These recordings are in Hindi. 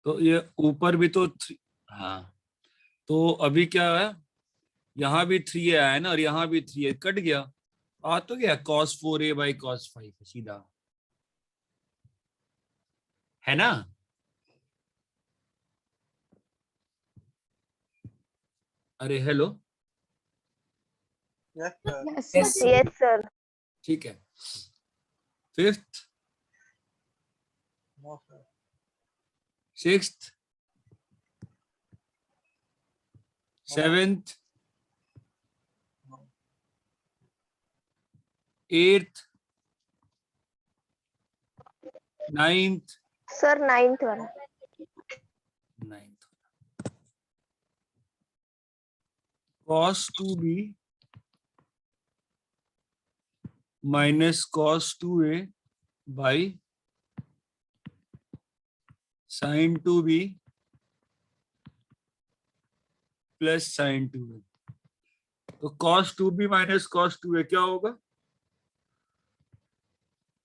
तो ये ऊपर भी तो हाँ, तो अभी क्या है, यहाँ भी 3 आया है ना, और यहाँ भी 3 है, कट गया। आ तो गया cos 4a/cos 5 सीधा, है ना। अरे hello. Yes sir. Yes, Yes, sir. ठीक है। Fifth, no sir. Sixth, seventh, no. Eighth, ninth, Sir, ninth one. Ninth, cos 2b minus cos 2a by sin 2b plus sin 2a। तो cos 2b minus cos 2a क्या होगा,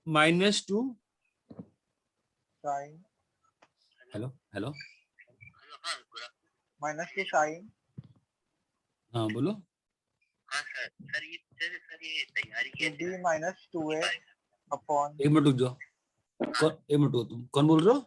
-2। Sine hello hello, -2 sine. हाँ बोलो। हाँ सर, ये तैयारी टू बी -2a अपॉन। एक मिनट रुक जाओ, एक मिनट रुको, तुम कौन बोल रहे हो।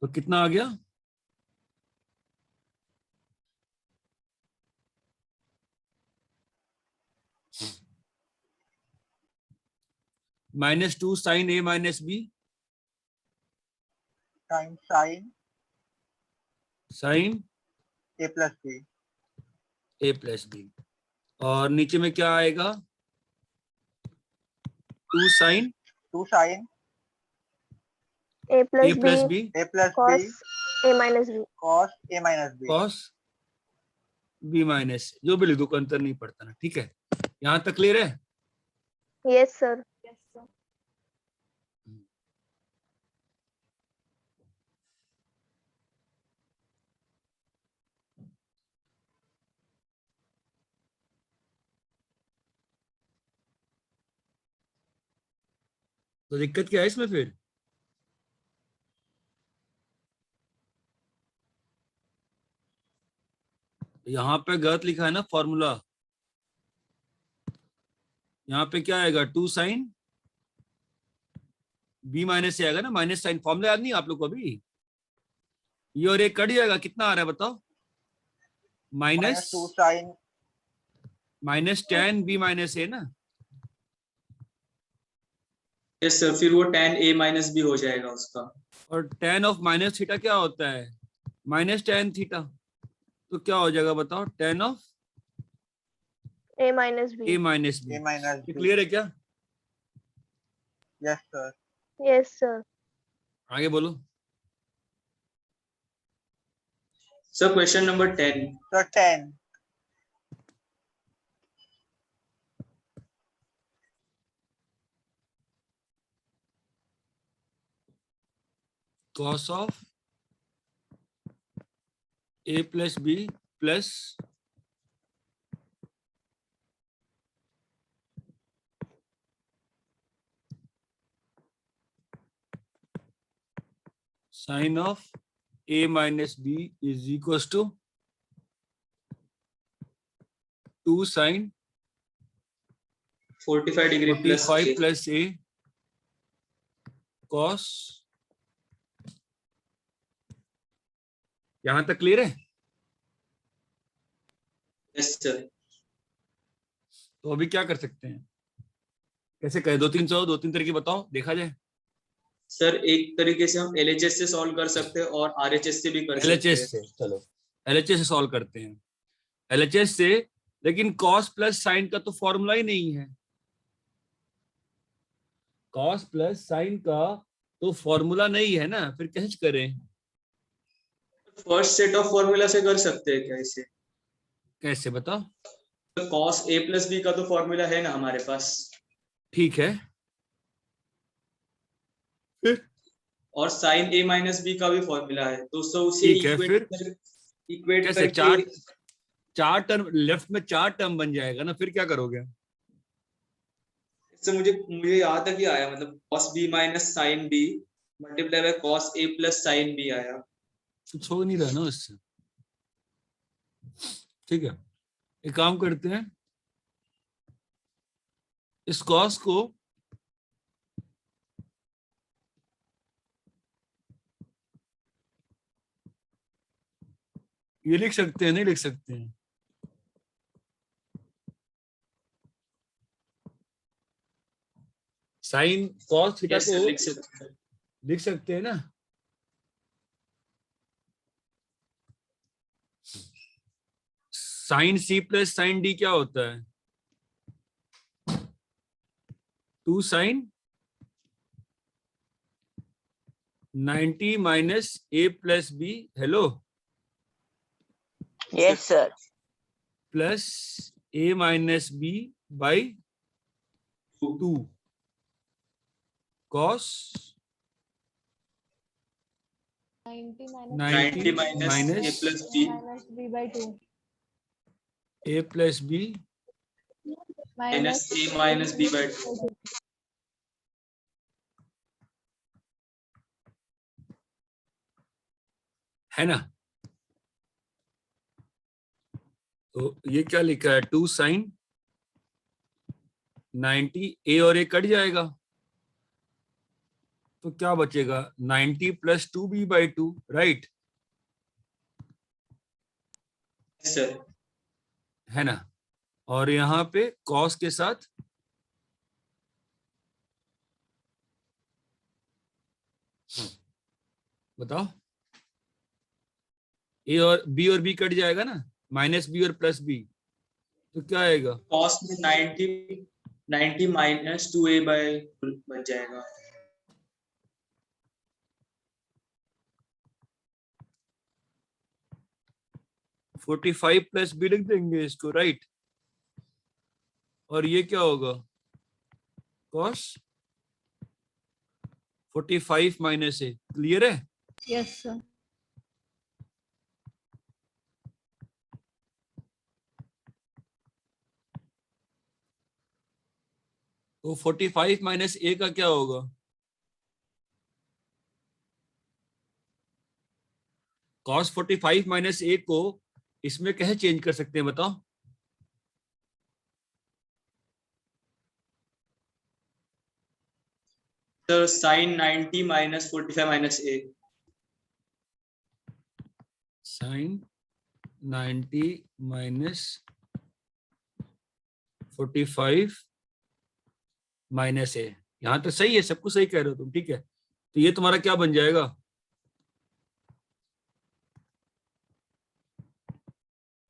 तो कितना आ गया, -2 sin a minus b time sine sin a plus B. a plus b, और नीचे में क्या आएगा, 2 sin 2 sine A a plus plus B b a plus cos B A minus B. Cos a minus B. cos b minus, जो भी लिख दो, कोई अंतर नहीं पड़ता ना, ठीक है। यहाँ तक क्लियर है। Yes, sir. Yes, sir. तो दिक्कत क्या है इसमें फिर, यहाँ पे गलत लिखा है ना फॉर्मूला, यहाँ पे क्या आएगा, 2 sin b माइनस से आएगा ना, माइनस साइन, फॉर्मूला याद नहीं आप लोग को अभी, ये और एक कट जाएगा, कितना आ रहा है बताओ, minus -2 sine tan b minus A ना। यस सर, फिर वो tan a माइनस b हो जाएगा उसका। और tan ऑफ माइनस थीटा क्या होता है, -tan थीटा, तो क्या हो जाएगा बताओ, tan of A minus B. a minus a b. Minus ये बी। क्लियर है क्या, यस सर। Yes, sir. आगे बोलो। Sir question number 10। Sir 10 cos of a plus b plus sin of a minus b is equal to 2 sin 45 degree plus 45 plus a cos, यहां तक क्लियर है। Yes sir. तो अभी क्या कर सकते हैं, कैसे करें, 2 3 तरीके बताओ, देखा जाए। सर एक तरीके से हम LHS से सॉल्व कर सकते हैं और RHS से भी कर सकते LHS हैं। से, चलो LHS से सॉल्व करते हैं, LHS से। लेकिन कॉस प्लस साइन का तो फॉर्मूला ही नहीं है, कॉस प्लस साइन का तो फॉर्मूला नहीं है ना, फिर कैसे करें? फर्स्ट सेट ऑफ फॉर्मूला से कर सकते हैं क्या इसे? कैसे बताओ? cos a प्लस बी का तो फॉर्मूला है ना हमारे पास, ठीक है, फिर और sin a माइनस बी का भी फॉर्मूला है, तो उसे ठीक है, फिर इक्वेट कैसे? करके चार टर्म लेफ्ट में, चार टर्म बन जाएगा ना, फिर क्या करोगे? इससे मुझे यहाँ तक ही आया, मतलब cos b minus sin b multiply by cos a plus sin b आया। कुछ हो नहीं रहा ना उससे। ठीक है, एक काम करते हैं, इस कॉस को ये लिख सकते हैं, नहीं लिख सकते हैं? साइन कॉस थीटा Yes, को लिख सकते हैं। लिख सकते हैं ना? Sine c plus sine d क्या होता है? 2 sine 90 minus a plus b, hello, Yes, sir. Plus a minus b by 2 cos 90 90 minus a minus plus b b by 2 a plus b minus a minus b by 2। है ना? तो ये क्या लिखा है? 2 साइन 90, ए और ए कट जाएगा, तो क्या बचेगा? 90 plus 2b by 2, right? Sir है ना? और यहाँ पे कॉस के साथ बताओ, ए और बी कट जाएगा ना, माइनस बी और प्लस बी, तो क्या आएगा? cos में 90 माइनस 2a बाय बच जाएगा। 45 प्लस बी लिख देंगे इसको, राइट? और ये क्या होगा? कॉस 45 माइनस ए, क्लियर है? yes sir तो 45 माइनस ए का क्या होगा? कॉस 45 माइनस ए को इसमें कैसे चेंज कर सकते हैं बताओ? Sir sin 90 minus 45 minus a। Sine 90 minus 45 minus A, यहां तक सही है, सब कुछ सही कह रहे हो तुम, ठीक है? तो ये तुम्हारा क्या बन जाएगा?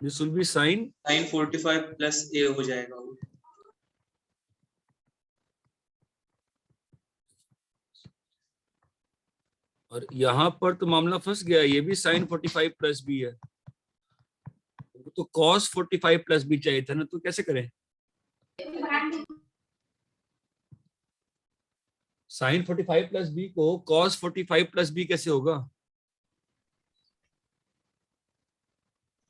This will be sine sin 45 plus a हो जाएगा। और यहां पर तो मामला फंस गया, ये भी साइन 45 प्लस बी है, तो कॉस 45 प्लस बी चाहिए था ना, तो कैसे करें? साइन 45 प्लस बी को कॉस 45 प्लस बी कैसे होगा?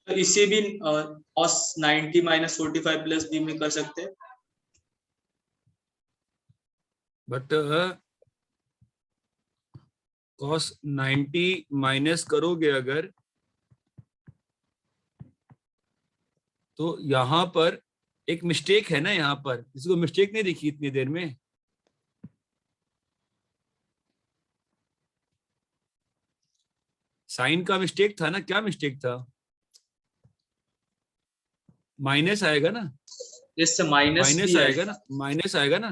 तो इसे भी cos 90 माइनस 45 प्लस b में कर सकते हैं। बट cos 90 माइनस करोगे अगर, तो यहां पर एक मिस्टेक है ना, यहां पर किसी को मिस्टेक नहीं दिखी इतनी देर में? साइन का मिस्टेक था ना, क्या मिस्टेक था? माइनस आएगा ना, इससे माइनस माइनस भी आएगा ना, माइनस आएगा ना।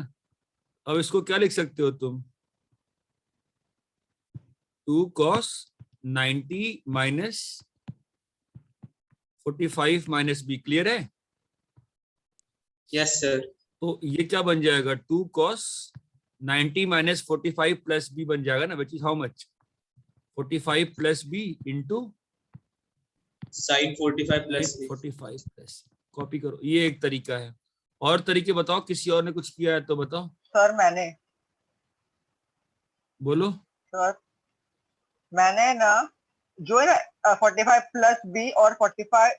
अब इसको क्या लिख सकते हो तुम? 2 cos 90 minus 45 minus B, clear है? Yes sir. तो ये क्या बन जाएगा, 2 cos 90 माइनस 45 प्लस बी बन जाएगा ना, which is how much, 45 plus b into sine 45 plus b. 45 plus, copy करो, ये एक तरीका है। और तरीके बताओ, किसी और ने कुछ किया है तो बताओ, सर मैंने बोलो। सर मैंने ना जो है ना 45 प्लस बी और 45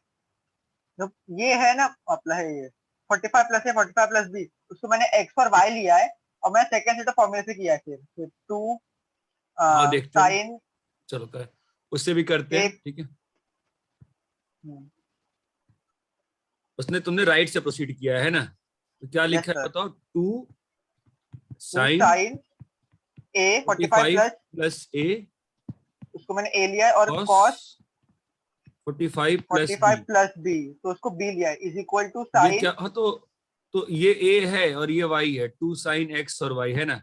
जो ये है ना मतलब है ये 45 प्लस है 45 प्लस बी, उसको मैंने एक्स और वाई लिया है और मैं सेकंड से तो फॉर्मूले से किया है फिर 2 आओ देखते हैं, साइन चलो कर, उससे भी करते हैं, एक ठीक है। उसने, तुमने राइट से प्रोसीड किया है ना, तो क्या यस लिखा है सर, बताओ, 2 2 sine sine a 45 45 plus, plus a उसको मैंने ए लिया है, और cos cos 45 plus 45 b, plus b, तो उसको बी लिया है इज इक्वल टू ये साइन। क्या, हाँ तो ये ए है और ये वाई है, 2 साइन एक्स और वाई है ना,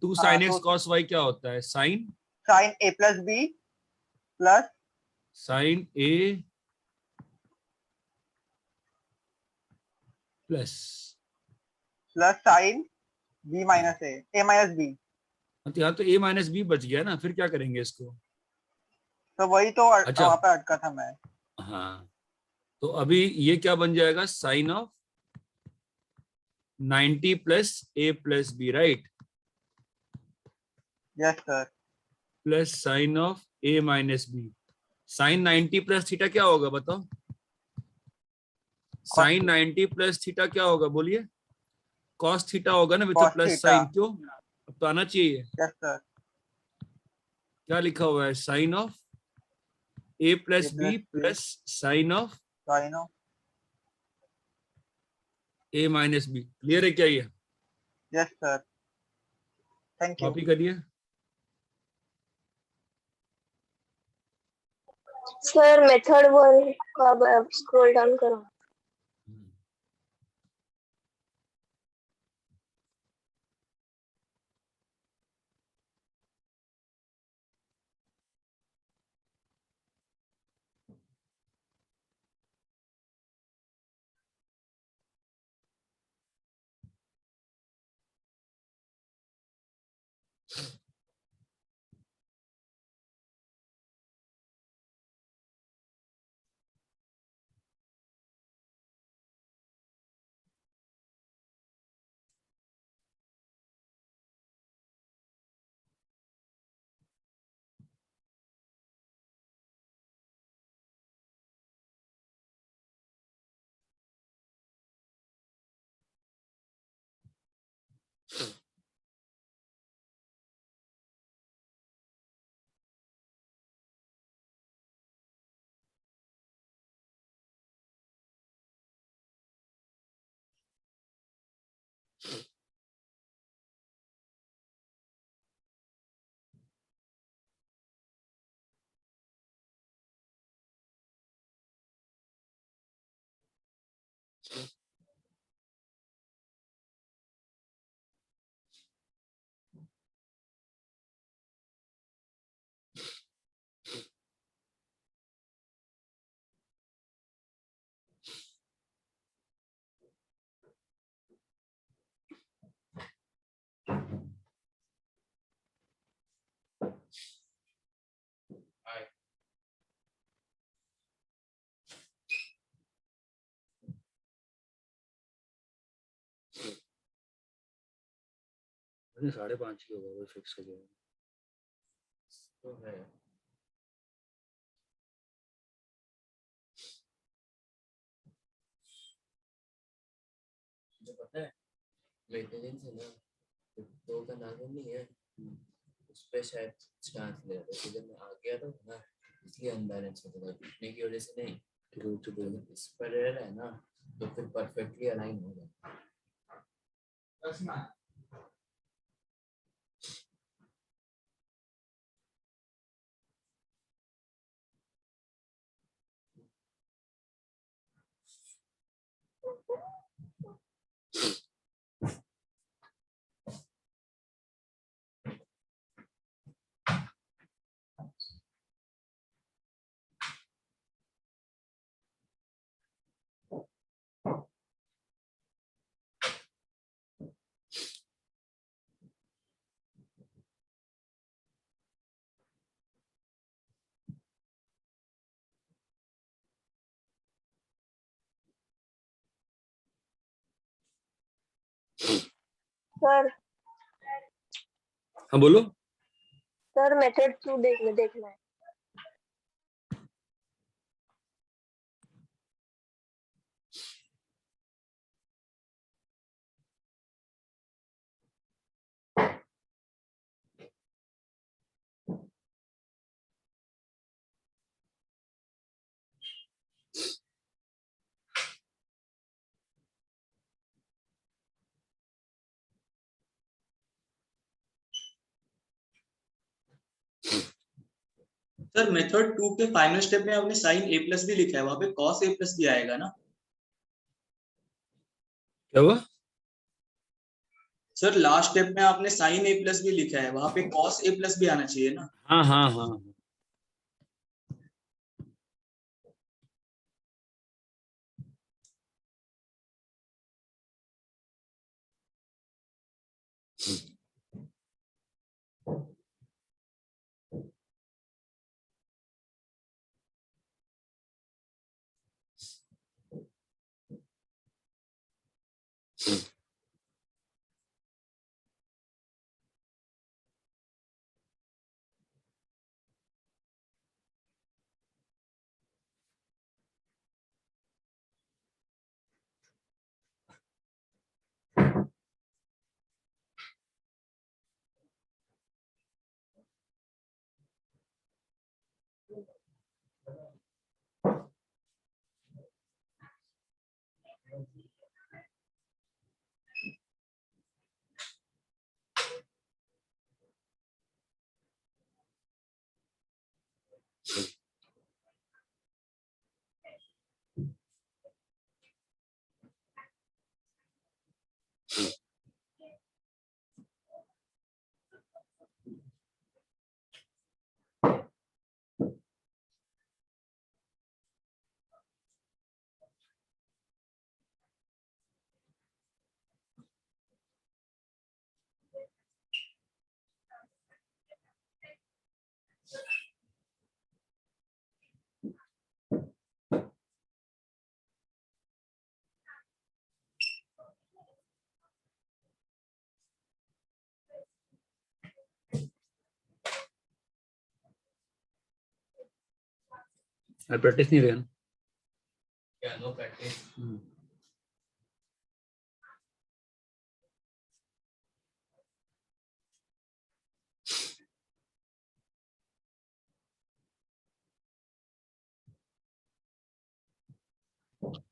2 हाँ साइन एक्स तो कॉस वाई क्या होता है, sine sine A plus B plus sine A plus, plus sine B minus A minus B. यहाँ तो ए माइनस बी बच गया ना, फिर क्या करेंगे इसको। तो वही तो अच्छा, वहां पे अटका था मैं। हाँ, तो अभी ये क्या बन जाएगा, sine of 90 plus a plus b, right, yes sir, plus sine of a minus b. Sine 90 plus theta क्या होगा बताओ, साइन 90 प्लस थीटा क्या होगा बोलिए, कॉस थीटा होगा ना, with cos plus theta. Sine, क्यों, अब तो आना चाहिए। यस सर, क्या लिखा हुआ है, sine of a a plus B plus B plus sine of sine of. A minus B, clear है क्या ये, yes sir, thank you. Copy करिए। सर मेथड 1 का स्क्रॉल डाउन करो। मैंने 5:30 ही होगा, वो फिक्स हो गया तो है। मुझे पता है मेंटेनेंस है ना, दो का नाम नहीं है, उस पे शायद स्टांस ले रहा था, जब मैं आ गया था ना, इसलिए अनबैलेंस होता था, टूटने की वजह से नहीं, तो इस पर है ना, तो फिर परफेक्टली अलाइन हो जाता। सर हाँ बोलो। सर मेथड 2 देखना है। सर मेथड 2 के फाइनल स्टेप में आपने साइन ए प्लस भी लिखा है, वहां पे कॉस ए प्लस भी आएगा ना? क्या हुआ? सर लास्ट स्टेप में आपने साइन ए प्लस भी लिखा है, वहां पे कॉस ए प्लस भी आना चाहिए ना? हाँ हाँ हाँ। प्रैक्टिस नहीं रहे ना। क्या नो प्रैक्टिस?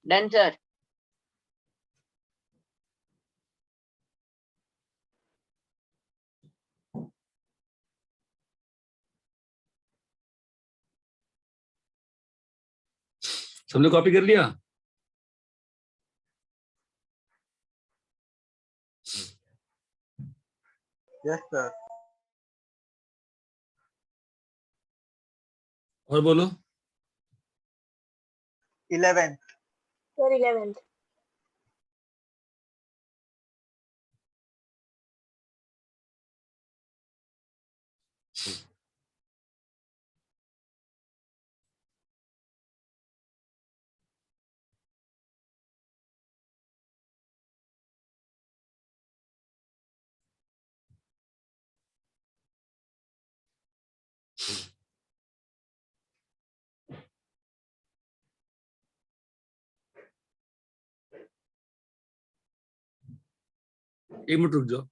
Done sir. सबने कॉपी कर लिया? Yes sir. और बोलो। 11th। Sir 11th। एक मिनट रुक जाओ।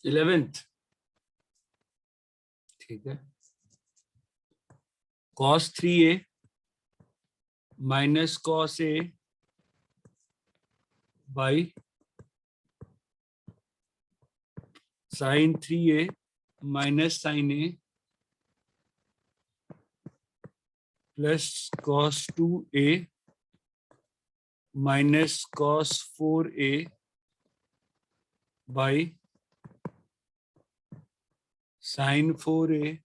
इलेवेंथ, ठीक है। cos 3a minus cos a by sin 3a minus sine A plus cos 2a minus cos 4a by sine 4a।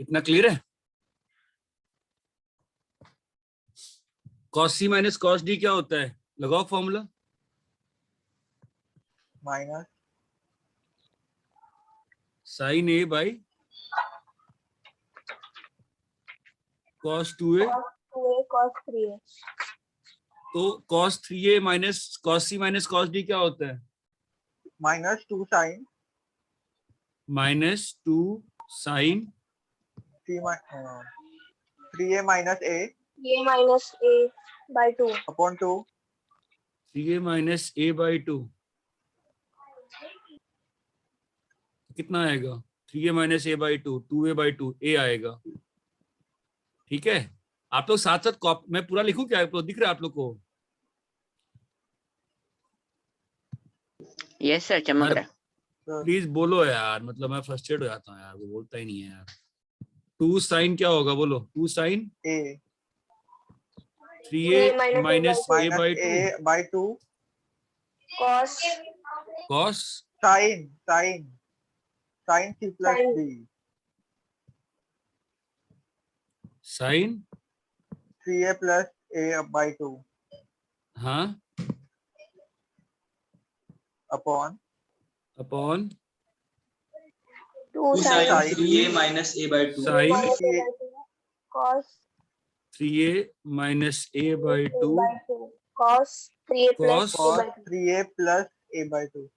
इतना क्लियर है? Cos c minus cos d क्या होता है? लगाओ formula. Minus sine a by cos 2a। cos 3a तो cos 3a minus cos c minus cos d क्या होता है? Minus 2 sine minus 2 sine 3a minus a a minus a by 2 upon 2 3a minus a by 2 कितना आएगा? 3a minus a by 2 2a by 2 a आएगा। ठीक है, आप लोग साथ साथ मैं पूरा लिखूं क्या? आप लोग दिख रहा है आप लोग को? यस सर, चमक रहा है। प्लीज बोलो यार, मतलब मैं फ्रस्ट्रेट हो जाता हूँ यार, वो बोलता ही नहीं है यार। 2 साइन क्या होगा बोलो? 2 sine a 3a minus a minus by a 2 by 2 cos cos sine sine sine c plus Sin. d sine 3a plus a by 2 हाँ upon upon 2 2 sin sin 3a minus a by 2 sine minus a by 2 cos 3a minus a by 2 by 2 cos 3a plus Cos. a by cos 2 3a plus a by 2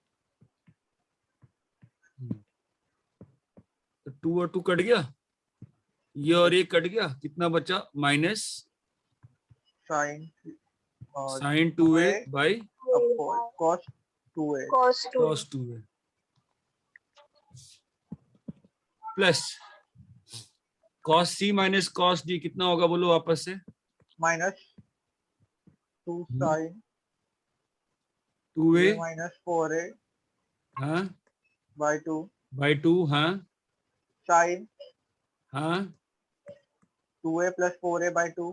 2 और 2 कट गया, ये और ये कट गया, कितना बचा? माइनस साइन और sine 2a by upon cos 2a cos 2 cos 2a plus cos c minus cos d कितना होगा बोलो वापस से? Minus 2 sine 2a minus 4a हाँ बाई 2 बाई 2 हाँ साइन हाँ 2a प्लस 4a बाई 2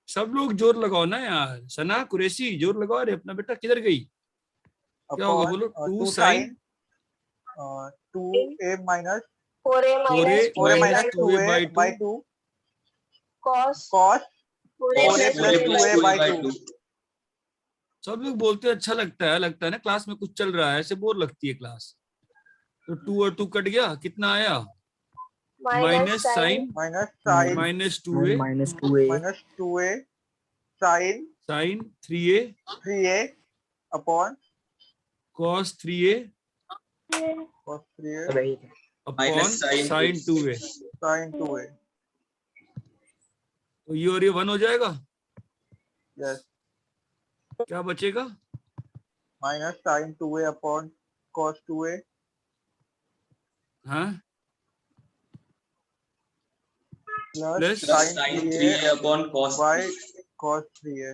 सब लोग जोर लगाओ ना यार। सना कुरैशी जोर लगाओ। अरे अपना बेटा किधर गई? क्या होगा बोलो? 2 sine 2a minus 4a 4a minus 4a 2a minus by 2 2a 2a by by 2 cos cos 4a cos 4a plus 4a plus plus 2a 2a by by 2 2 सब लोग बोलते हैं अच्छा लगता है ना, क्लास में कुछ चल रहा है, ऐसे बोर लगती है क्लास। तो 2 और 2 कट गया, कितना आया? Minus sine minus sine minus 2a minus 2a sine sine 3a 3a upon cos 3a cos 3a upon minus sin sine 2a। Sine 2a तो ये और ये 1 हो जाएगा। यस क्या बचेगा? Minus sine 2a upon cos 2a हाँ plus plus plus sine sin 3a 3a upon cos by cos 3a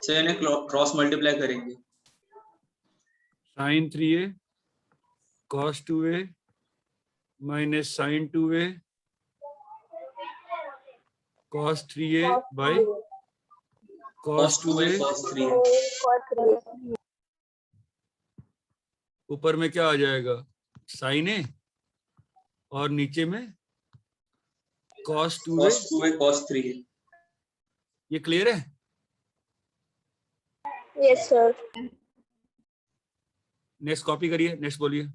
से इन्हें क्रॉस मल्टीप्लाई करेंगे। Sine 3a cos 2a minus sine 2a cos 3a by cos cos 2a 2a। cos 3a ऊपर में क्या आ जाएगा? साइन a और नीचे में cos 2a। cos 2a cos 3a ये क्लियर है? yes sir नेक्स्ट कॉपी करिए, नेक्स्ट बोलिए।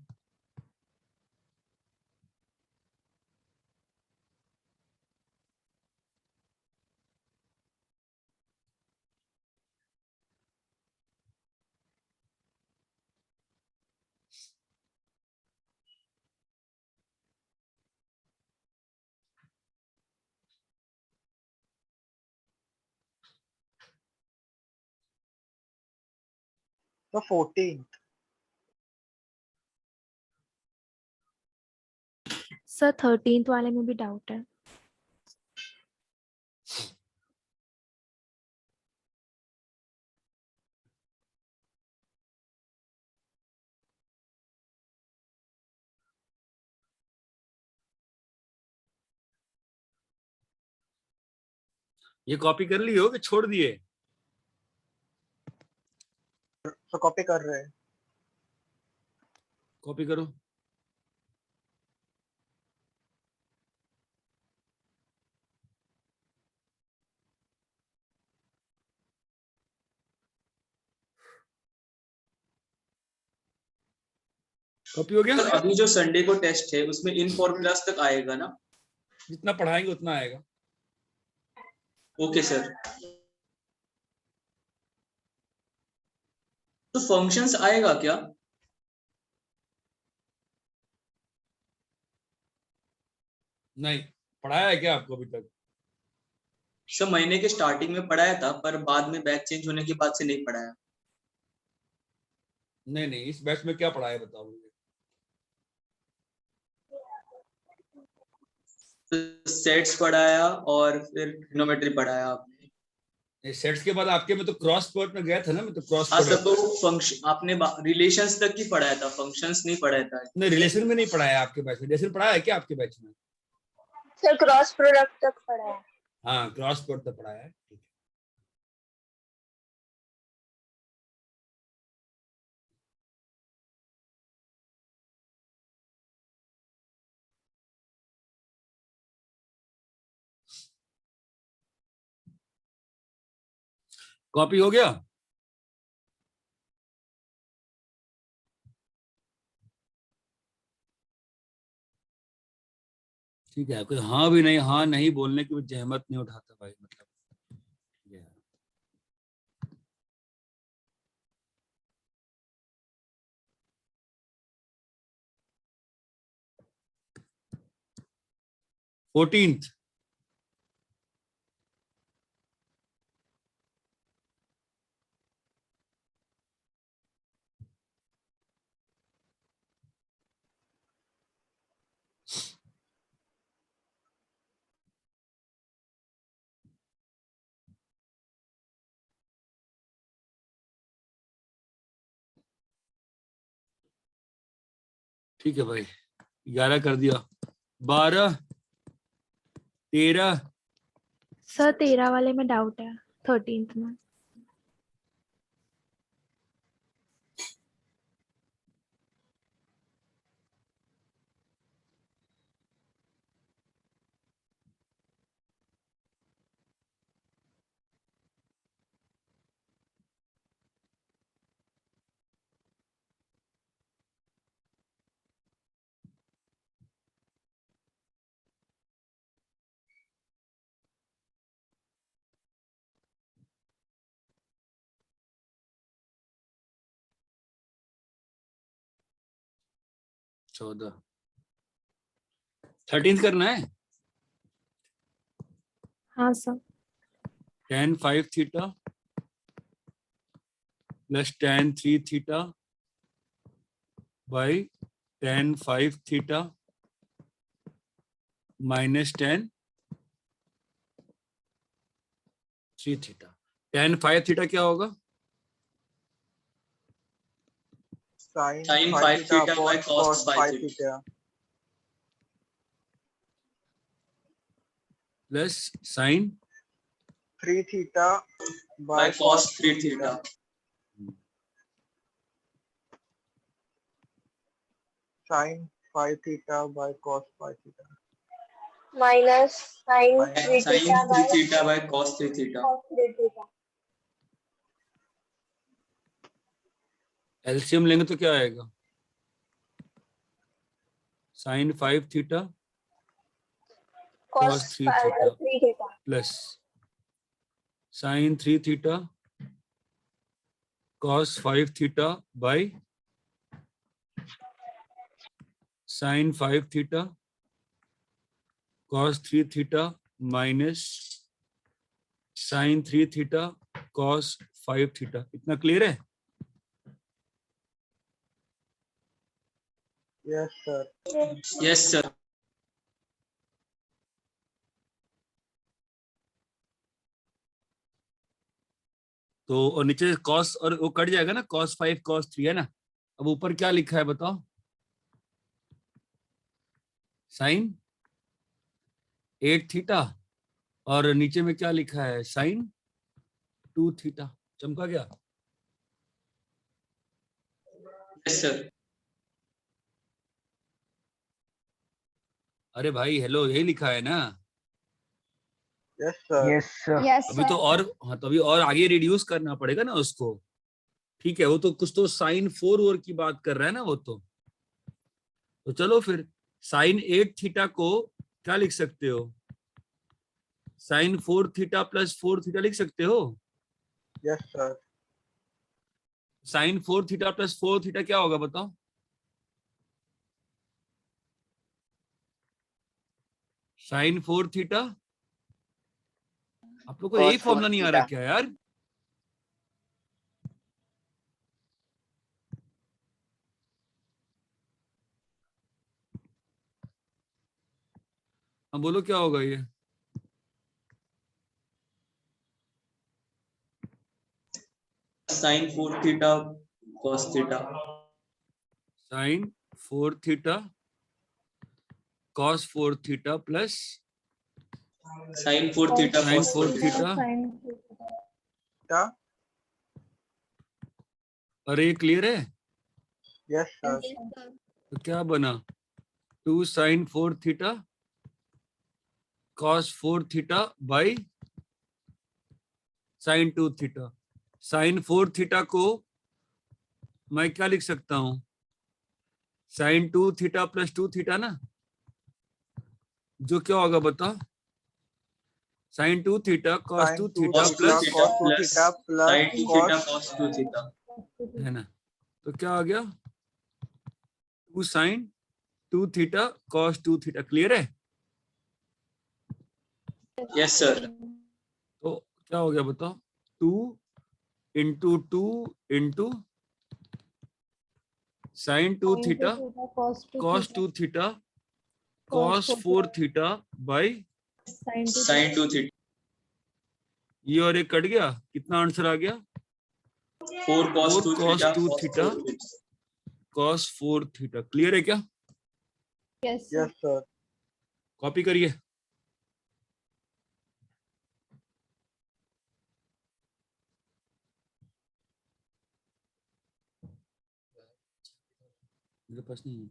तो 14 सर 13th वाले में भी डाउट है। ये कॉपी कर ली हो कि छोड़ दिए? तो कॉपी कर रहे हैं। कॉपी करो। कॉपी हो गया? सर अभी जो संडे को टेस्ट है उसमें इन फॉर्मूलाज तक आएगा ना? जितना पढ़ाएंगे उतना आएगा। Okay sir. तो फंक्शंस आएगा क्या? नहीं पढ़ाया है क्या आपको अभी तक? सर महीने के स्टार्टिंग में पढ़ाया था, पर बाद में बैच चेंज होने के बाद से नहीं पढ़ाया। नहीं नहीं, इस बैच में क्या पढ़ाया बताओ मुझे। तो सेट्स पढ़ाया और फिर ट्रिग्नोमेट्री पढ़ाया आपने। सेट्स के बाद आपके में तो क्रॉस प्रोडक्ट में गया था ना, मैं तो क्रॉस हाँ सर, प्रोडक्ट। तो फंक्शन आपने रिलेशंस तक ही पढ़ाया था, फंक्शंस नहीं पढ़ाया था। नहीं रिलेशन में नहीं पढ़ाया आपके बैच में। रिलेशन पढ़ाया है क्या आपके बैच में? सर क्रॉस प्रोडक्ट तक पढ़ा है। हाँ क्रॉस प्रोडक्ट तक पढ़ाया है, ठीक है। कॉपी हो गया? ठीक है, कोई हाँ भी नहीं, हाँ नहीं बोलने की जहमत नहीं उठाता भाई, मतलब ये है। फोर्टीन्थ ठीक है भाई, 11 कर दिया। 12 13 सर 13 वाले में डाउट है, 13th में।14 13 करना है। हाँ sir. tan 5 theta plus tan 3 theta by tan 5 theta minus tan 3 theta. tan 5 theta क्या होगा? sin Sin 5 5 theta theta by upon cos cos 5 5 theta. theta plus sine 3 theta by by cos cos 3 3 theta. theta sin 5 theta by cos 5 theta minus sine minus And 3 sin theta 3 by theta by cos 3 theta. cos 3 theta. LCM लेंगे तो क्या आएगा? Sine 5 theta cos cos 3 theta 3 theta plus sine 3 theta cos 5 theta by sine 5 theta cos 3 theta minus sine 3 theta cos 5 theta. इतना क्लियर है? yes sir Yes sir. तो और नीचे cos और वो कट जाएगा ना, cos 5 cos 3 है ना। अब ऊपर क्या लिखा है बताओ? साइन 8 थीटा और नीचे में क्या लिखा है, साइन 2 थीटा। चमका गया? Yes sir. अरे भाई हेलो, यही लिखा है ना? Yes sir. Yes sir. Yes, अभी तो sir. और, हाँ तो अभी और आगे रिड्यूस करना पड़ेगा ना उसको। ठीक है, वो तो कुछ तो साइन 4 और की बात कर रहा है ना वो तो चलो फिर साइन 8 थीटा को क्या लिख सकते हो, साइन 4 थीटा प्लस 4 थीटा लिख सकते हो। Yes sir. Sine 4 theta plus 4 theta क्या होगा बताओ? साइन 4 थीटा, आप लोग को यही cos 4 फॉर्मूला नहीं आ रहा theta. क्या यार? हाँ बोलो क्या होगा ये? Sine 4 theta cos theta. Sine 4 theta cos 4 theta plus sine 4 theta sine cos 4 4 theta. क्या? अरे ये क्लियर है? Yes sir. तो क्या बना, 2 sine 4 theta cos 4 theta by sine 2 theta. Sine 4 theta को मैं क्या लिख सकता हूं, साइन 2 थीटा प्लस 2 थीटा ना, जो क्या होगा बताओ, sine 2 theta cos sine 2 2 theta cos 2 theta plus, theta cos 2 plus theta plus sine 2 theta cos 2 theta. है ना? तो क्या आ गया, 2 sine 2 theta cos 2 theta. Clear है? Yes sir. तो क्या हो गया बताओ, 2 into 2 into sine 2 theta cos 2 theta cos 4 theta by sine 2 theta. ये और एक कट गया, कितना आंसर आ गया, 4 cos 4 2 cos theta 2 cos theta 4 theta. cos 4 theta. Clear है क्या? Yes sir. कॉपी करिए। मेरे पास नहीं है।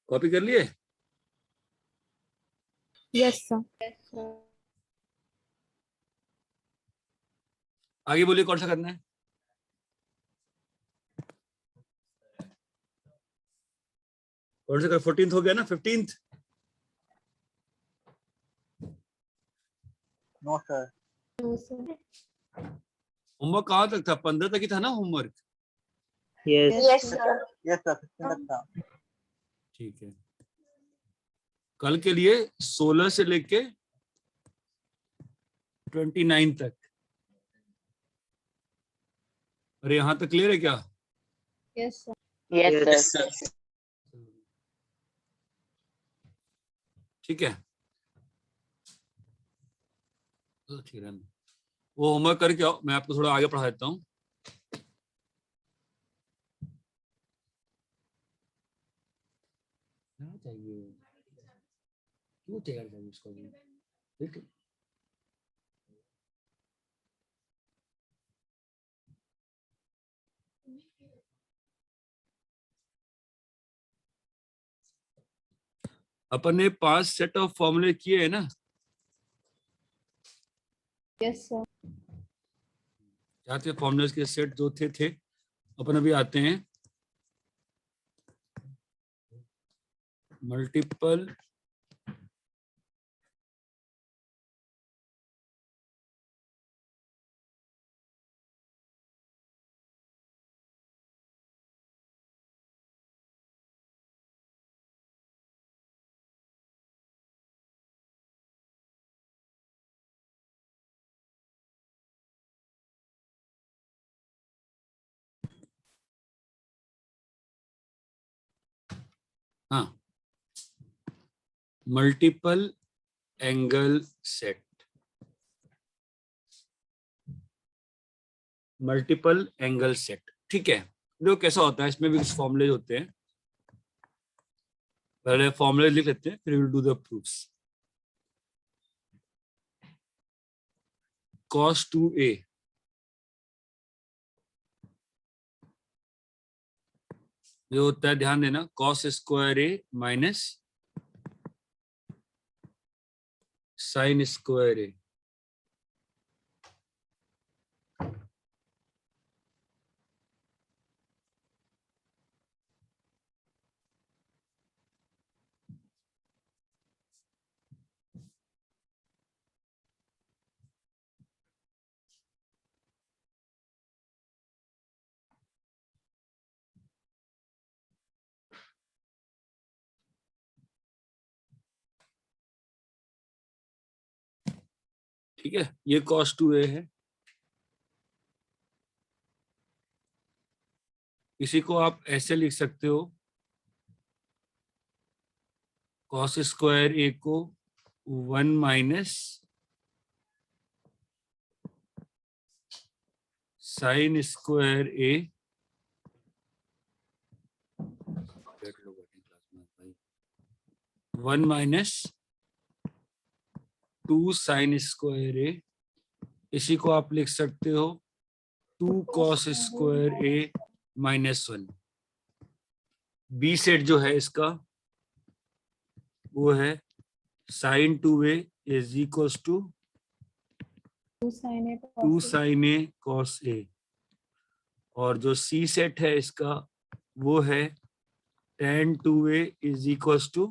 कॉपी कर लिए? Yes, sir. आगे बोलिए कौन सा करना है? कौन सा कर? 14th हो गया ना? 15th? No sir. होमवर्क कहाँ तक था? 15 तक ही था ना homework? Yes, sir. Yes sir, 15 तक था। ठीक है, कल के लिए 16 से लेके 29 तक। अरे यहाँ तक क्लियर है क्या? Yes, sir. Yes, sir. Yes, sir. ठीक है, तो ठीक है, वो होमवर्क करके आओ, मैं आपको थोड़ा आगे पढ़ा देता हूँ। चाहिए क्यों तैयार चाहिए उसको? ठीक है, अपन ने 5 सेट ऑफ फॉर्मूले किए हैं ना? Yes, sir. क्या थे फॉर्मूलेस के सेट जो थे अपन अभी आते हैं। मल्टीपल हाँ, multiple angle set, multiple angle set. ठीक है, देखो कैसा होता है, इसमें भी कुछ फॉर्मूले होते हैं। पहले फॉर्मूले लिख लेते हैं, फिर will do the proofs. cos 2a जो होता है, ध्यान देना, cos square a minus sine square a। ठीक है, ये cos 2a है। इसी को आप ऐसे लिख सकते हो, cos स्क्वायर a को 1 minus sine square a, 1 minus 2 sine square a। इसी को आप लिख सकते हो 2 cos square a minus 1। B set जो है इसका वो है sine 2a is equals to 2 sine a cos a। और जो सी सेट है इसका वो है tan 2a is equals to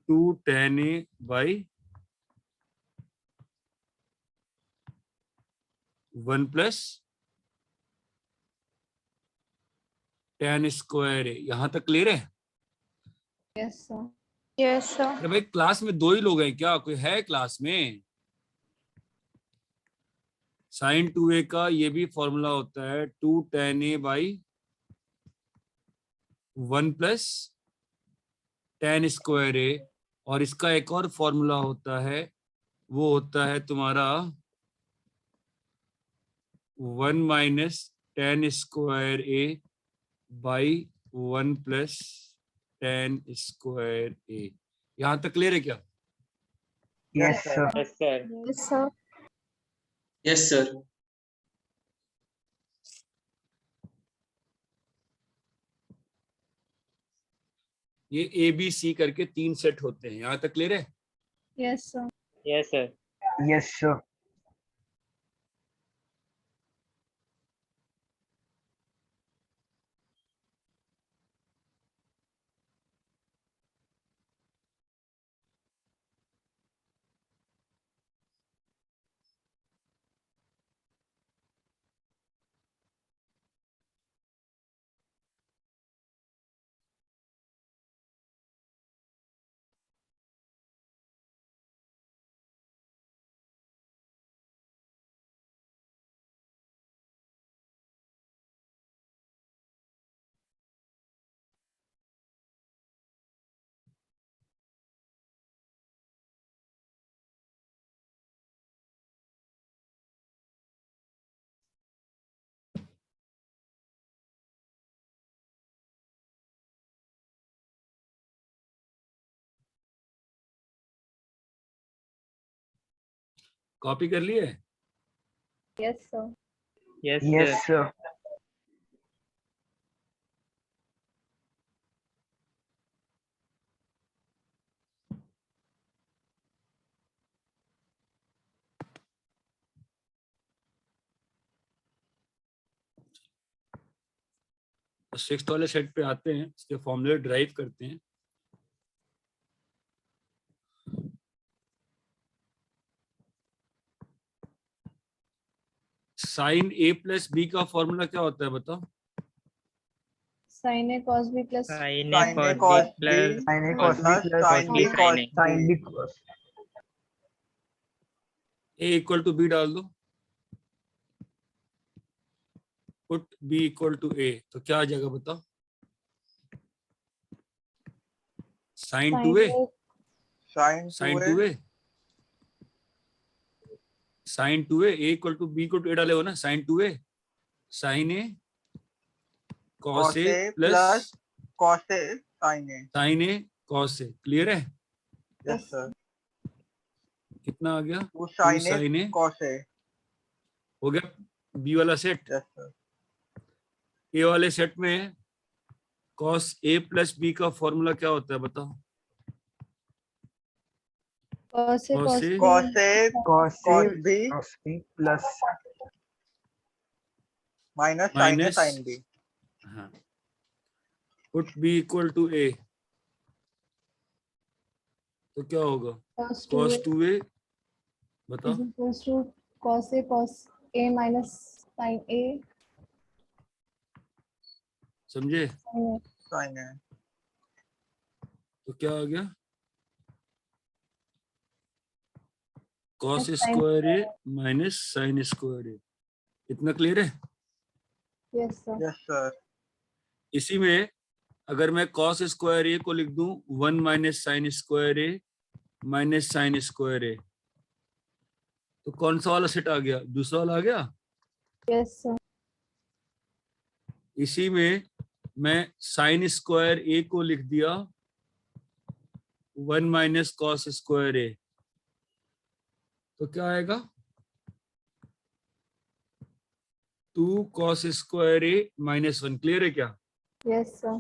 2 tan a by 1 plus tan square a। यहां तक क्लियर है? Yes, sir. Yes, sir. अरे भाई क्लास में 2 ही लोग हैं क्या? कोई है क्लास में? साइन 2a का ये भी फॉर्मूला होता है 2 tan a by 1 plus tan square a। और इसका एक और फॉर्मूला होता है, वो होता है तुम्हारा 1 minus tan square a by 1 plus tan square a। यहां तक क्लियर है क्या? Yes sir. Yes, sir. Yes, sir. Yes, sir. ये ए बी सी करके 3 सेट होते हैं। यहां तक क्लियर है? Yes, sir. Yes, sir. Yes sir. Copy कर लिए? Yes, sir. Yes, Yes, sir. sir. तो 6th वाले सेट पे आते हैं, इसके फॉर्मूले ड्राइव करते हैं। साइन ए प्लस बी का फॉर्मूला क्या होता है बताओ? Sin A cos B plus Sin A Sin A cos cos B B plus sin A cos cos B plus cos B sin A. sin B cos A equal to B डाल दो, put B equal to A, तो क्या आ जाएगा बताओ? Sine two A, sin sine 2A two A, sine two A equal to B equal to A डाले हो ना, sine two A sine A cos cos A A plus plus cos A sin A. Sine A cos A. Clear है? Yes, sir. कितना आ गया? 2 sin A sin A cos A. हो गया बी वाला सेट। Yes, sir. ए वाले सेट में cos A प्लस बी का फॉर्मूला क्या होता है बताओ? cos A cos A Cos A cos cos A B cos B plus minus sin A minus sin B. हाँ, put B equal to A, तो क्या होगा? cos cos 2A 2a बताओ। is equals to cos A cos A minus sin A समझे? sin A. Sin A. तो क्या आ गया? cos Sin स्क्वायर ए माइनस साइन स्क्वायर ए। इतना क्लियर है? Yes, sir. Yes, sir. इसी में अगर मैं cos स्क्वायर ए को लिख दूं 1 माइनस साइन स्क्वायर ए माइनस साइन स्क्वायर ए, तो कौन सा वाला सेट आ गया? दूसरा वाला आ गया। Yes, sir. इसी में मैं साइन स्क्वायर ए को लिख दिया 1 माइनस कॉस स्क्वायर ए, तो क्या आएगा? 2 कॉस स्क्वायर ए माइनस 1। क्लियर है क्या? Yes, sir.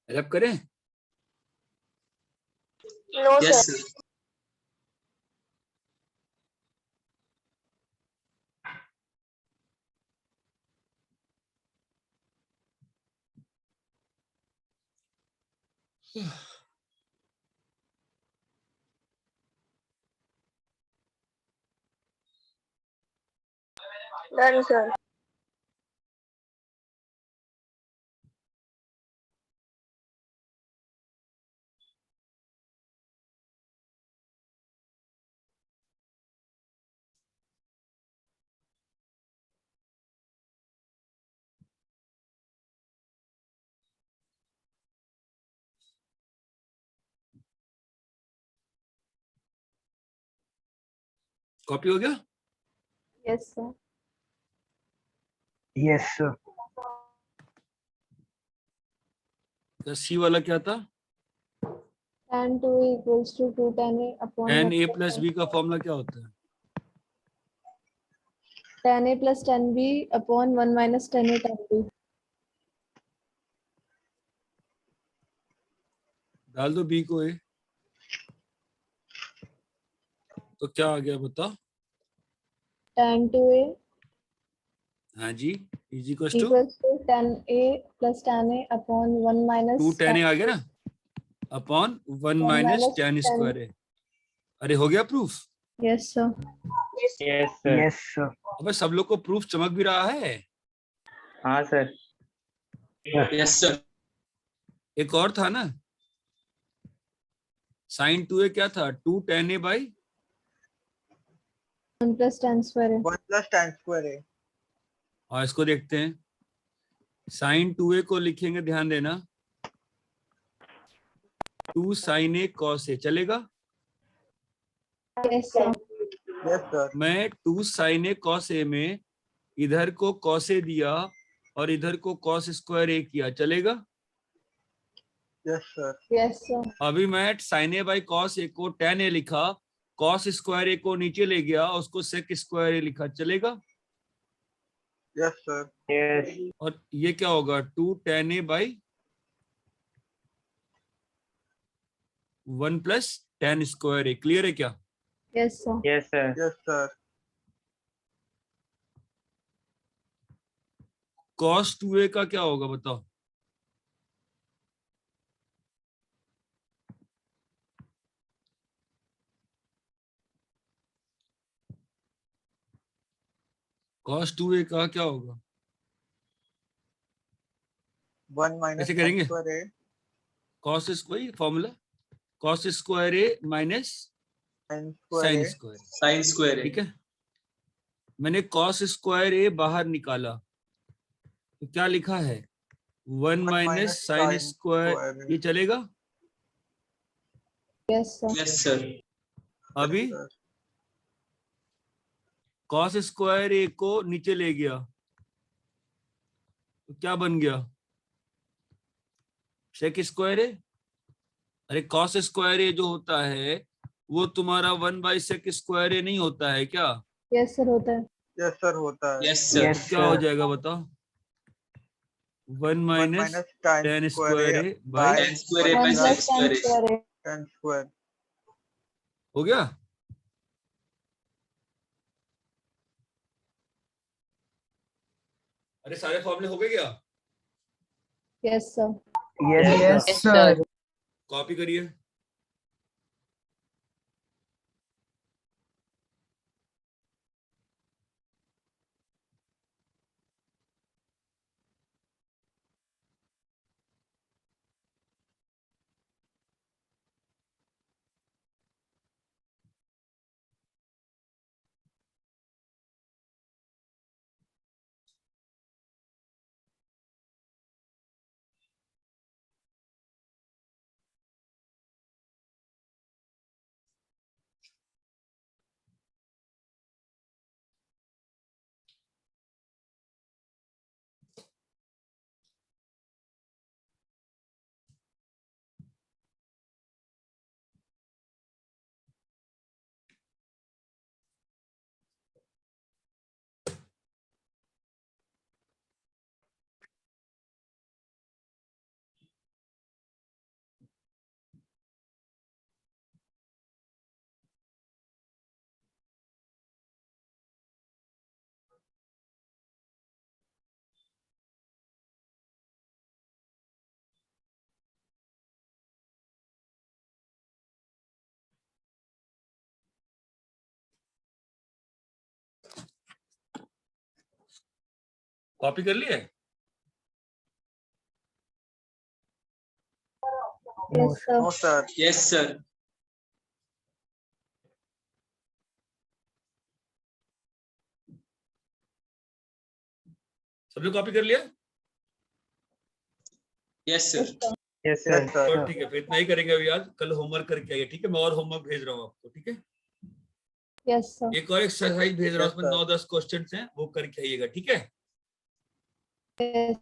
हेल्प करें? No, Yes, sir. sir. Done, sir. Copy हो गया? Yes, sir. yes sir तो सी वाला क्या था? Tan 2A equals to 2 tan A upon tan 1 a plus plus tan- b का फॉर्मूला क्या होता है? tan A plus tan B upon 1 minus tan A tan B. डाल दो बी को ए। तो क्या आ गया बताओ? tan 2a हाँ जी, is equal to equals to tan a plus tan a upon 1 minus 2 tan a आ गया ना, upon 1 minus minus tan tan. Square है। अरे हो गया proof? Yes, sir. Yes sir. Yes sir. अबे सब लोग को प्रूफ चमक भी रहा है। हाँ सर। Yes sir. एक और था ना, sin 2a क्या था? 2 tan a by 1 plus tan square a. 1 plus tan square है। और इसको देखते हैं, sin 2a को लिखेंगे, ध्यान देना, 2 sin a cos a चलेगा? Yes, sir. Yes sir. मैं 2 sin a cos a में इधर को cos a दिया और इधर को cos स्क्वायर a किया, चलेगा? Yes sir. Yes, sir. अभी मैं sin a by cos a को tan a लिखा, cos स्क्वायर a को नीचे ले गया, उसको sec स्क्वायर a लिखा, चलेगा? Yes sir. यस। और ये क्या होगा? 2 tan a by 1 plus tan square a। Clear है क्या? Yes, sir. Yes sir. Yes sir. cos 2a का क्या होगा बताओ? cos 2a का क्या होगा? 1 माइनस कैसे करेंगे? स्क्वायर है। cos square formula, cos square a minus sin square sin है। स्क्वायर, साइन स्क्वायर ठीक है? मैंने cos स्क्वायर a बाहर निकाला, तो क्या लिखा है? 1 माइनस sin स्क्वायर, ये चलेगा? Yes, sir. Yes sir. अभी cos स्क्वायर a को नीचे ले गया, तो क्या बन गया? sec square a। अरे cos स्क्वायर a जो होता है वो तुम्हारा 1 बाई sec स्क्वायर a नहीं होता है क्या? Yes, sir. होता है. यस सर होता है। Yes sir. तो क्या हो जाएगा बताओ? 1 minus tan square a by, tan square a 1 by plus sec tan square a। square a. tan square. हो गया? अरे सारे फॉर्मूले हो गए क्या? Yes, sir. Yes Yes, sir. Copy करिए। कॉपी कर लिए? Yes, sir. No sir. Yes sir. सब लोग कॉपी कर लिया? Yes sir. Yes yes sir. Sir. तो ठीक है, फिर इतना ही करेंगे अभी आज, कल होमवर्क करके आइए, ठीक है? मैं और होमवर्क भेज रहा हूँ आपको, ठीक है? Yes, sir. एक और एक्सरसाइज भेज रहा हूँ, Yes, उसमें sir. 9-10 क्वेश्चन हैं, वो करके आइएगा, ठीक है? Yes.